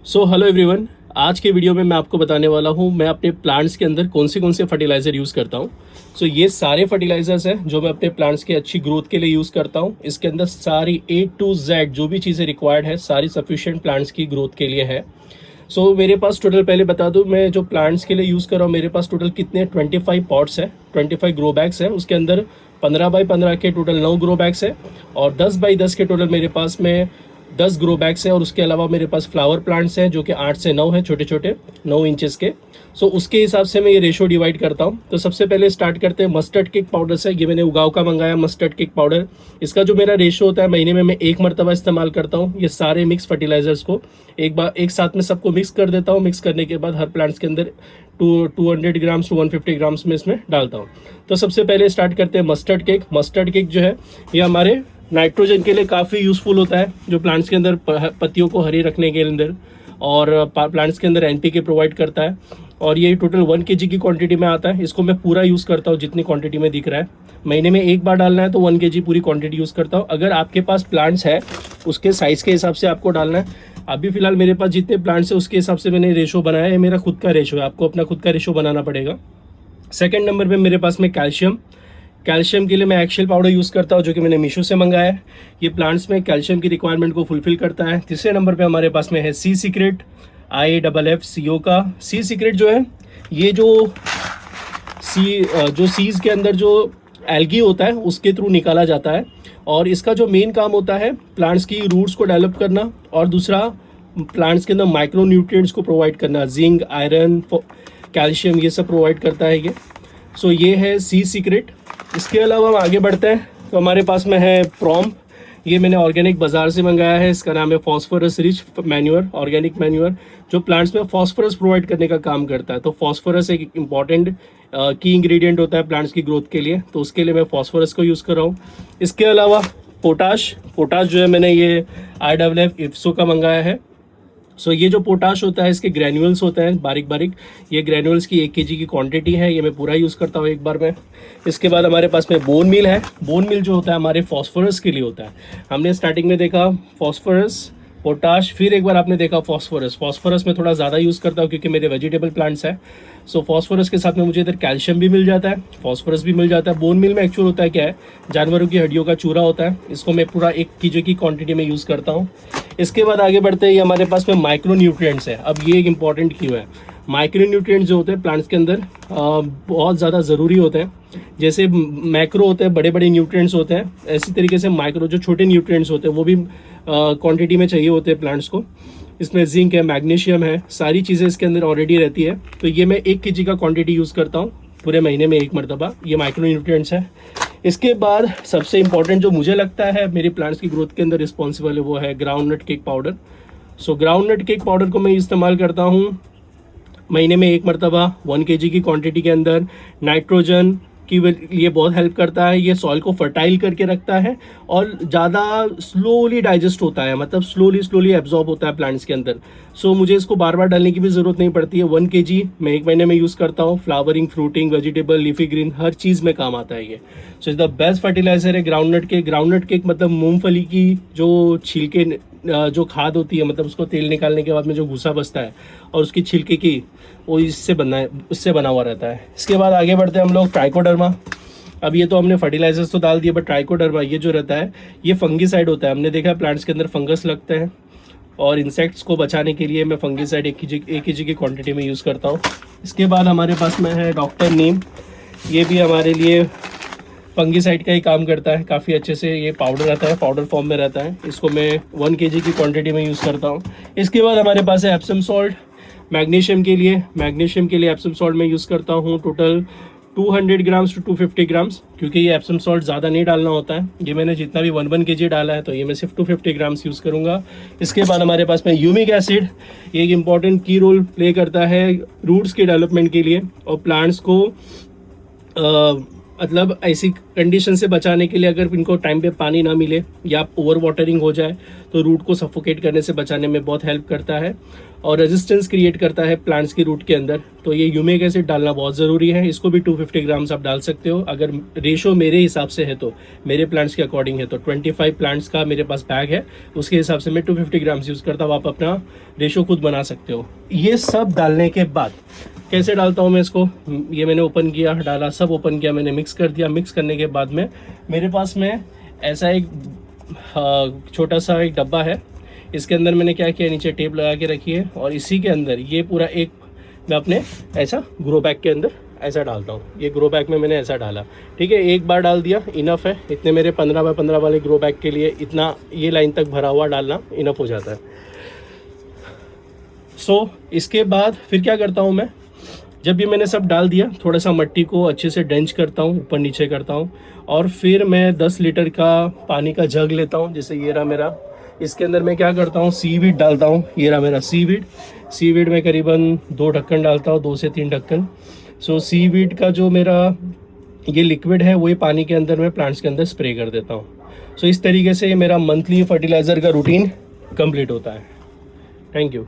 So hello everyone. आज के video में मैं आपको बताने वाला हूँ मैं अपने प्लांट्स के अंदर कौन से फर्टिलाइज़र यूज़ करता हूँ। सो ये सारे फर्टिलाइजर्स हैं जो मैं अपने प्लांट्स के अच्छी ग्रोथ के लिए यूज़ करता हूँ। इसके अंदर सारी A to Z जो भी चीज़ें रिक्वायर्ड है सारी सफिशिएंट प्लांट्स की ग्रोथ के लिए है। मेरे पास टोटल पहले बता दूं मैं जो प्लांट्स के लिए यूज़ कर रहा हूँ मेरे पास टोटल कितने 25 पॉट्स है, 25 ग्रो बैग्स है। उसके अंदर 15x15 के टोटल 9 ग्रो बैग्स है और 10x10 के टोटल मेरे पास में 10 ग्रो बैग्स है। और उसके अलावा मेरे पास फ्लावर प्लांट्स हैं जो कि 8 से 9 है, छोटे छोटे 9 इंचेस के। उसके हिसाब से मैं ये रेशो डिवाइड करता हूँ। तो सबसे पहले स्टार्ट करते हैं मस्टर्ड केक पाउडर से। ये मैंने उगाव का मंगाया मस्टर्ड केक पाउडर। इसका जो मेरा रेशो होता है महीने में मैं एक मरतबा इस्तेमाल करता हूँ। ये सारे मिक्स फर्टिलाइजर्स को एक साथ में सबको मिक्स कर देता हूँ। मिक्स करने के बाद हर प्लांट्स के अंदर 200 ग्राम्स टू 150 ग्राम्स में इसमें डालता हूँ। तो सबसे पहले स्टार्ट करते हैं मस्टर्ड केक। मस्टर्ड केक जो है ये हमारे नाइट्रोजन के लिए काफ़ी यूज़फुल होता है, जो प्लांट्स के अंदर पत्तियों को हरी रखने के अंदर, और प्लांट्स के अंदर NPK प्रोवाइड करता है। और ये टोटल 1 kg की क्वांटिटी में आता है। इसको मैं पूरा यूज़ करता हूँ जितनी क्वांटिटी में दिख रहा है। महीने में एक बार डालना है तो 1 kg पूरी क्वांटिटी यूज़ करता हूँ। अगर आपके पास प्लांट्स है उसके साइज़ के हिसाब से आपको डालना है। अभी फिलहाल मेरे पास जितने प्लांट्स है उसके हिसाब से मैंने रेशो बनाया है। मेरा खुद का रेशो है, आपको अपना खुद का रेशो बनाना पड़ेगा। सेकेंड नंबर पर मेरे पास में कैल्शियम के लिए मैं एक्सेल पाउडर यूज़ करता हूँ जो कि मैंने मीशो से मंगाया है। ये प्लांट्स में कैल्शियम की रिक्वायरमेंट को फुलफिल करता है। तीसरे नंबर पे हमारे पास में है सी सीक्रेट IFFCO का। सी सीक्रेट जो है ये जो सीज के अंदर जो एल्गी होता है उसके थ्रू निकाला जाता है। और इसका जो मेन काम होता है प्लांट्स की रूट्स को डेवलप करना, और दूसरा प्लांट्स के अंदर माइक्रो न्यूट्रिएंट्स को प्रोवाइड करना, जिंक, आयरन, कैल्शियम, ये सब प्रोवाइड करता है ये। ये है सी सीक्रेट। इसके अलावा हम आगे बढ़ते हैं तो हमारे पास में है प्रॉम। ये मैंने ऑर्गेनिक बाज़ार से मंगाया है। इसका नाम है phosphorus rich manure, organic manure, जो प्लांट्स में फॉस्फोरस प्रोवाइड करने का काम करता है। तो फॉस्फोरस एक इम्पॉर्टेंट की इंग्रेडिएंट होता है प्लांट्स की ग्रोथ के लिए, तो उसके लिए मैं फॉस्फोरस को यूज़ कर रहा हूँ। इसके अलावा पोटाश जो है मैंने ये IFFCO का मंगाया है। ये जो पोटाश होता है इसके ग्रैन्यूल्स होते हैं बारीक बारीक। ये ग्रैन्यूल्स की 1 kg की क्वांटिटी है, ये मैं पूरा यूज़ करता हूँ एक बार में। इसके बाद हमारे पास में बोन मिल है। बोन मिल जो होता है हमारे फॉस्फोरस के लिए होता है। हमने स्टार्टिंग में देखा फॉस्फोरस, पोटाश, फिर एक बार आपने देखा फॉस्फोरस में थोड़ा ज़्यादा यूज़ करता हूँ क्योंकि मेरे वेजिटेबल प्लांट्स हैं। फॉस्फोरस के साथ में मुझे इधर कैल्शियम भी मिल जाता है, फॉस्फोरस भी मिल जाता है। बोन मिल में एक्चुअल होता है क्या है, जानवरों की हड्डियों का चूरा होता है। इसको मैं पूरा 1 kg की क्वांटिटी में यूज़ करता हूँ। इसके बाद आगे बढ़ते हैं, हमारे पास में माइक्रो न्यूट्रिएंट्स है। अब ये एक इंपॉर्टेंट क्यों है, माइक्रो न्यूट्रिएंट्स जो होते हैं प्लांट्स के अंदर बहुत ज़्यादा ज़रूरी होते हैं। जैसे मैक्रो होते हैं, बड़े बड़े न्यूट्रिएंट्स होते हैं, इसी तरीके से माइक्रो जो छोटे न्यूट्रिएंट्स होते हैं वो भी क्वांटिटी में चाहिए होते हैं प्लांट्स को। इसमें जिंक है, मैग्नीशियम है, सारी चीज़ें इसके अंदर ऑलरेडी रहती है। तो ये मैं 1 kg का क्वांटिटी यूज़ करता हूँ पूरे महीने में एक मरतबा। ये माइक्रो न्यूट्रिएंट्स है। इसके बाद सबसे इंपॉर्टेंट जो मुझे लगता है मेरी प्लांट्स की ग्रोथ के अंदर रिस्पॉन्सिबल है वो है groundnut cake powder. Groundnut cake powder को मैं इस्तेमाल करता हूँ महीने में एक मरतबा 1 kg की क्वांटिटी के अंदर। नाइट्रोजन की लिए बहुत हेल्प करता है। ये सॉइल को फर्टाइल करके रखता है और ज़्यादा स्लोली डाइजेस्ट होता है, मतलब स्लोली एब्जॉर्ब होता है प्लांट्स के अंदर। मुझे इसको बार बार डालने की भी ज़रूरत नहीं पड़ती है। 1 kg मैं एक महीने में यूज़ करता हूँ। Flowering, fruiting, vegetable, leafy green, हर चीज़ में काम आता है ये। इज़ द बेस्ट फर्टिलाइजर है ग्राउंडनट केक मतलब मूंगफली की जो छिलके जो खाद होती है, मतलब उसको तेल निकालने के बाद में जो भूसा बचता है और उसकी छिलके की वो इससे बना हुआ रहता है। इसके बाद आगे बढ़ते हैं हम लोग ट्राइकोडर्मा। अब ये तो हमने फर्टिलाइजर्स तो डाल दिए, बट ट्राइकोडर्मा ये जो रहता है ये फंगीसाइड होता है। हमने देखा है प्लांट्स के अंदर फंगस लगते हैं और इंसेक्ट्स को बचाने के लिए मैं फंगीसाइड 1 kg की क्वांटिटी में यूज़ करता हूँ। इसके बाद हमारे पास में है डॉक्टर नीम। ये भी हमारे लिए फंगीसाइड का ही काम करता है काफ़ी अच्छे से। ये पाउडर रहता है, पाउडर फॉर्म में रहता है। इसको मैं 1 kg की क्वांटिटी में यूज़ करता हूँ। इसके बाद हमारे पास है एप्सम सॉल्ट। मैग्नीशियम के लिए एप्सम सॉल्ट में यूज़ करता हूँ टोटल 200 ग्राम्स टू 250 ग्राम्स, क्योंकि ये एप्सम सॉल्ट ज़्यादा नहीं डालना होता है। ये मैंने जितना भी 1 kg डाला है तो ये मैं सिर्फ 250 ग्राम्स यूज़ करूँगा। इसके बाद हमारे पास में ह्यूमिक एसिड, ये एक इम्पॉर्टेंट की रोल प्ले करता है रूट्स के डेवलपमेंट के लिए और प्लांट्स को मतलब ऐसी कंडीशन से बचाने के लिए अगर इनको टाइम पे पानी ना मिले या ओवर वाटरिंग हो जाए तो रूट को सफोकेट करने से बचाने में बहुत हेल्प करता है और रेजिस्टेंस क्रिएट करता है प्लांट्स की रूट के अंदर। तो ये ह्यूमिक एसिड डालना बहुत ज़रूरी है। इसको भी 250 ग्राम्स आप डाल सकते हो अगर रेशो मेरे हिसाब से है, तो मेरे प्लांट्स के अकॉर्डिंग है तो 25 प्लांट्स का मेरे पास बैग है, उसके हिसाब से मैं 250 ग्राम्स यूज़ करता हूँ। आप अपना रेशो खुद बना सकते हो। ये सब डालने के बाद कैसे डालता हूँ मैं इसको, ये मैंने ओपन किया, डाला, सब ओपन किया, मैंने मिक्स कर दिया। मिक्स करने के बाद में मेरे पास में ऐसा एक छोटा सा एक डब्बा है, इसके अंदर मैंने क्या किया, नीचे टेप लगा के रखी है और इसी के अंदर ये पूरा एक मैं अपने ऐसा ग्रो बैग के अंदर ऐसा डालता हूँ। ये ग्रो बैग में मैंने ऐसा डाला, ठीक है, एक बार डाल दिया, इनफ है। इतने मेरे 15 बाय 15 वाले ग्रो बैग के लिए इतना ये लाइन तक भरा हुआ डालना इनफ हो जाता है। सो इसके बाद फिर क्या करता हूँ मैं, जब ये मैंने सब डाल दिया, थोड़ा सा मिट्टी को अच्छे से डेंच करता हूँ, ऊपर नीचे करता हूँ और फिर मैं 10 लीटर का पानी का जग लेता हूँ, जैसे ये रहा मेरा। इसके अंदर मैं क्या करता हूँ, सीवीड डालता हूँ। ये रहा मेरा सीवीड में करीबन 2 ढक्कन डालता हूँ, 2 से 3 ढक्कन। सो सीवीड का जो मेरा ये लिक्विड है वही पानी के अंदर मैं प्लांट्स के अंदर स्प्रे कर देता हूँ। सो इस तरीके से मेरा मंथली फर्टिलाइज़र का रूटीन कंप्लीट होता है। Thank you.